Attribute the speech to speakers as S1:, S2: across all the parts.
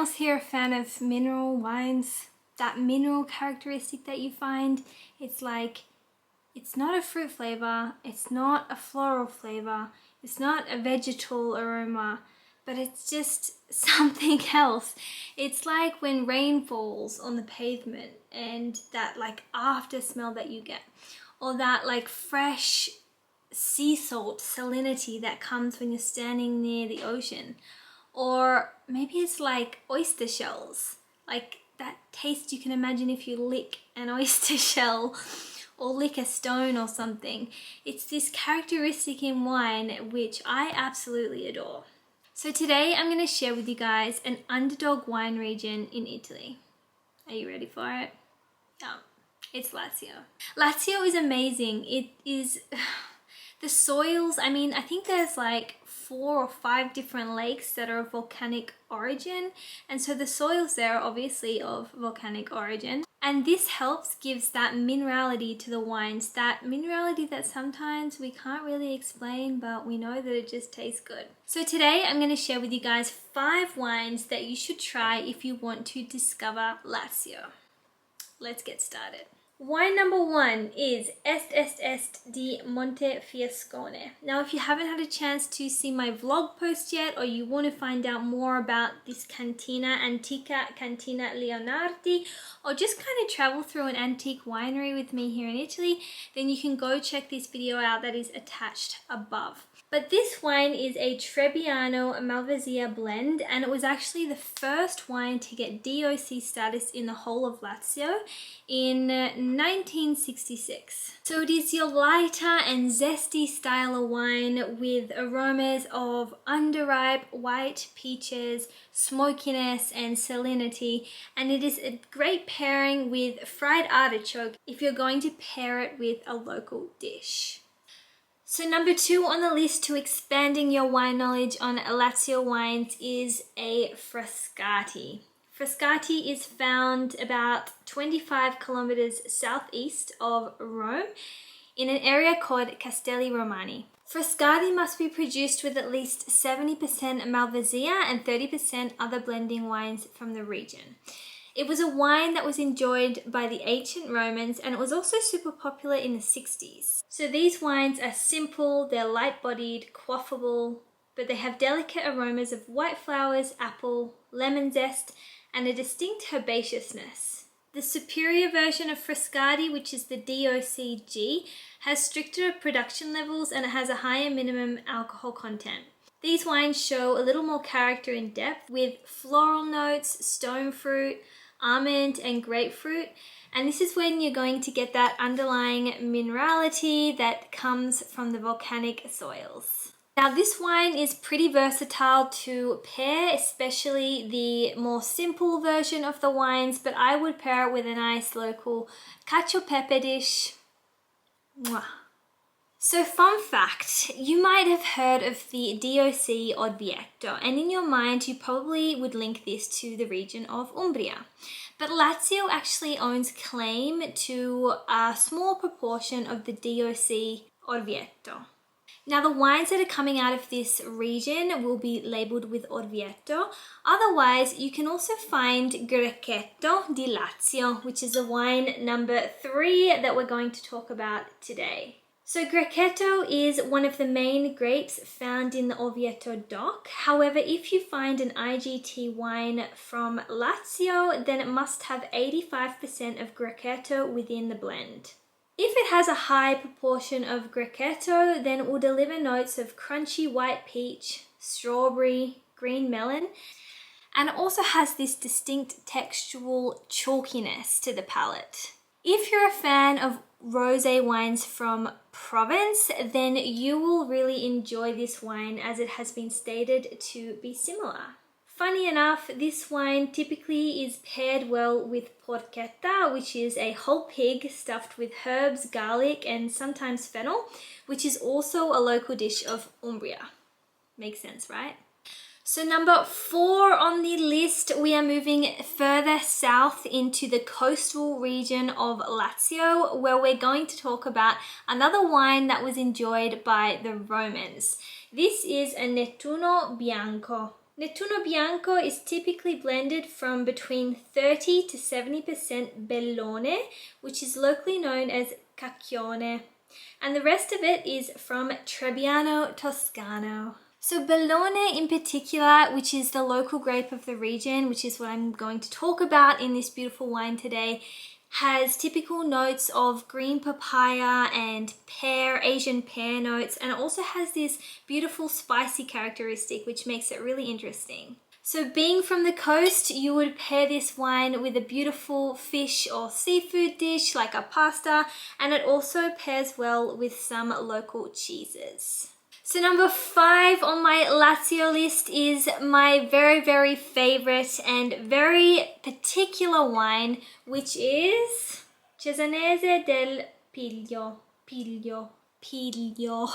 S1: else here a fan of mineral wines? That mineral characteristic that you find, it's like, it's not a fruit flavor, it's not a floral flavor, it's not a vegetal aroma, but it's just something else. It's like when rain falls on the pavement and that like after smell that you get, or that like fresh sea salt salinity that comes when you're standing near the ocean. Or maybe it's like oyster shells, like that taste you can imagine if you lick an oyster shell or lick a stone or something. It's this characteristic in wine which I absolutely adore. So today I'm going to share with you guys an underdog wine region in Italy. Are you ready for it? Oh, it's Lazio. Lazio is amazing. It is... The soils, I mean, I think there's like 4 or 5 different lakes that are of volcanic origin. And so the soils there are obviously of volcanic origin. And this gives that minerality to the wines, that minerality that sometimes we can't really explain, but we know that it just tastes good. So today I'm going to share with you guys 5 wines that you should try if you want to discover Lazio. Let's get started. Wine number 1 is Est di Montefiascone. Now, if you haven't had a chance to see my vlog post yet, or you want to find out more about this Cantina Antica, Cantina Leonardi, or just kind of travel through an antique winery with me here in Italy, then you can go check this video out that is attached above. But this wine is a Trebbiano Malvasia blend, and it was actually the first wine to get DOC status in the whole of Lazio in 1966. So it is your lighter and zesty style of wine with aromas of underripe white peaches, smokiness and salinity, and it is a great pairing with fried artichoke if you're going to pair it with a local dish. So number 2 on the list to expanding your wine knowledge on Lazio wines is a Frascati. Frascati is found about 25 kilometers southeast of Rome in an area called Castelli Romani. Frascati must be produced with at least 70% Malvasia and 30% other blending wines from the region. It was a wine that was enjoyed by the ancient Romans, and it was also super popular in the 60s. So these wines are simple, they're light-bodied, quaffable, but they have delicate aromas of white flowers, apple, lemon zest, and a distinct herbaceousness. The superior version of Frascati, which is the DOCG, has stricter production levels and it has a higher minimum alcohol content. These wines show a little more character and depth with floral notes, stone fruit, almond and grapefruit, and this is when you're going to get that underlying minerality that comes from the volcanic soils. Now this wine is pretty versatile to pair, especially the more simple version of the wines, but I would pair it with a nice local cacio e pepe dish. Mwah. So fun fact, you might have heard of the DOC Orvieto, and in your mind you probably would link this to the region of Umbria. But Lazio actually owns claim to a small proportion of the DOC Orvieto. Now the wines that are coming out of this region will be labelled with Orvieto. Otherwise, you can also find Grechetto di Lazio, which is the wine number 3 that we're going to talk about today. So Grechetto is one of the main grapes found in the Orvieto DOC. However, if you find an IGT wine from Lazio, then it must have 85% of Grechetto within the blend. If it has a high proportion of Grechetto, then it will deliver notes of crunchy white peach, strawberry, green melon, and it also has this distinct textural chalkiness to the palate. If you're a fan of rosé wines from Provence, then you will really enjoy this wine as it has been stated to be similar. Funny enough, this wine typically is paired well with porchetta, which is a whole pig stuffed with herbs, garlic, and sometimes fennel, which is also a local dish of Umbria. Makes sense, right? So number 4 on the list, we are moving further south into the coastal region of Lazio, where we're going to talk about another wine that was enjoyed by the Romans. This is a Nettuno Bianco. Nettuno Bianco is typically blended from between 30 to 70% Bellone, which is locally known as Cacchione, and the rest of it is from Trebbiano Toscano. So Bellone in particular, which is the local grape of the region, which is what I'm going to talk about in this beautiful wine today, has typical notes of green papaya and pear, Asian pear notes, and it also has this beautiful spicy characteristic which makes it really interesting. So being from the coast, you would pair this wine with a beautiful fish or seafood dish like a pasta, and it also pairs well with some local cheeses. So number 5 on my Lazio list is my very, very favorite and very particular wine, which is Cesanese del Piglio. Piglio.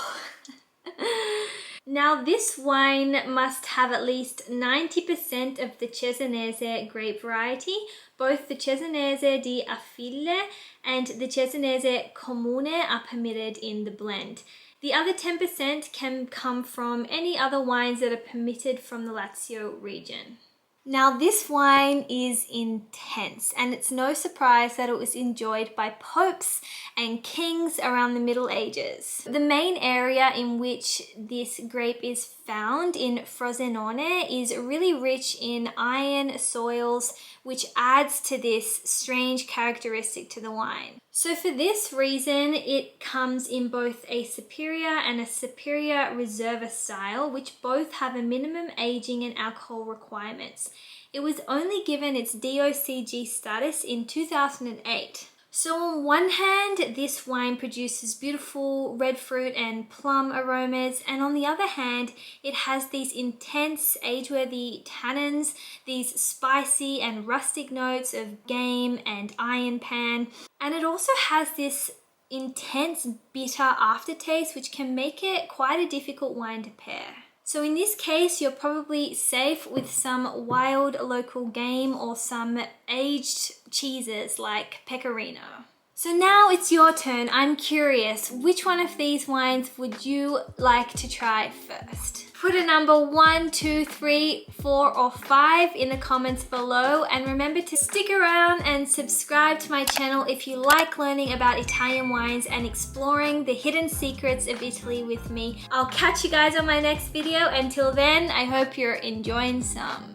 S1: Now this wine must have at least 90% of the Cesanese grape variety. Both the Cesanese di Affile and the Cesanese Comune are permitted in the blend. The other 10% can come from any other wines that are permitted from the Lazio region. Now this wine is intense, and it's no surprise that it was enjoyed by popes and kings around the Middle Ages. The main area in which this grape is found in Frosinone is really rich in iron soils, which adds to this strange characteristic to the wine. So for this reason, it comes in both a superior and a superior reserva style, which both have a minimum aging and alcohol requirements. It was only given its DOCG status in 2008. So on one hand, this wine produces beautiful red fruit and plum aromas, and on the other hand, it has these intense age-worthy tannins, these spicy and rustic notes of game and iron pan, and it also has this intense bitter aftertaste which can make it quite a difficult wine to pair. So in this case, you're probably safe with some wild local game or some aged cheeses like pecorino. So now it's your turn. I'm curious, which one of these wines would you like to try first? Put a number 1, 2, 3, 4, or 5 in the comments below, and remember to stick around and subscribe to my channel if you like learning about Italian wines and exploring the hidden secrets of Italy with me. I'll catch you guys on my next video. Until then, I hope you're enjoying some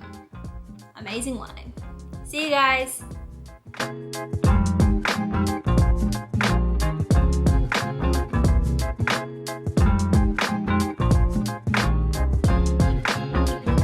S1: amazing wine. See you guys.